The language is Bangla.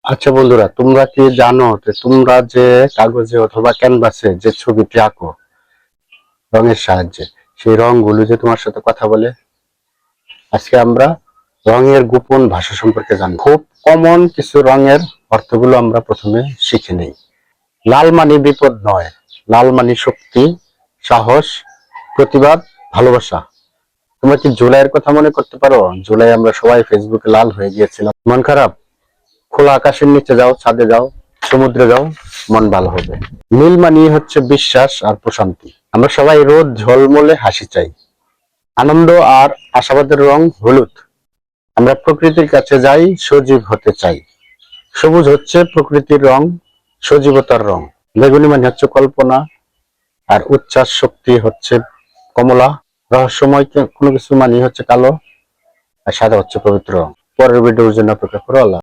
আচ্ছা বন্ধুরা, তোমরা কি জানো যে তোমরা যে কাগজে অথবা ক্যানভাসে যে ছবিটি আঁকো রঙের সাহায্যে, সেই রংগুলো যে তোমার সাথে কথা বলে? আজকে আমরা রঙের গোপন ভাষা সম্পর্কে জানবো। খুব কমন কিছু রঙের অর্থগুলো আমরা প্রথমে শিখে নেই। লাল মানে বিপদ নয়, লাল মানে শক্তি, সাহস, প্রতিবাদ, ভালোবাসা। তোমরা কি জুলাইয়ের কথা মনে করতে পারো? জুলাই আমরা সবাই ফেসবুকে লাল হয়ে গিয়েছিলাম। মন খারাপ? খোলা আকাশের নিচে যাও, ছাদে যাও, সমুদ্রে যাও, মন ভালো হবে। নীল মানি হচ্ছে বিশ্বাস আর প্রশান্তি। আমরা সবাই রোদ ঝলমলে হাসি চাই। আনন্দ আর আশাবাদের রং হলুদ। আমরা প্রকৃতির কাছে যাই, সজীব হতে চাই। সবুজ হচ্ছে প্রকৃতির রং, সজীবতার রং। বেগুনি মানে হচ্ছে কল্পনা, আর উচ্ছ্বাস শক্তি হচ্ছে কমলা। রহস্যময় কোনো কিছু মানে হচ্ছে কালো, আর সাদা হচ্ছে পবিত্র রং। পরের ভিডিওর জন্য অপেক্ষা করো। আল্লাহ।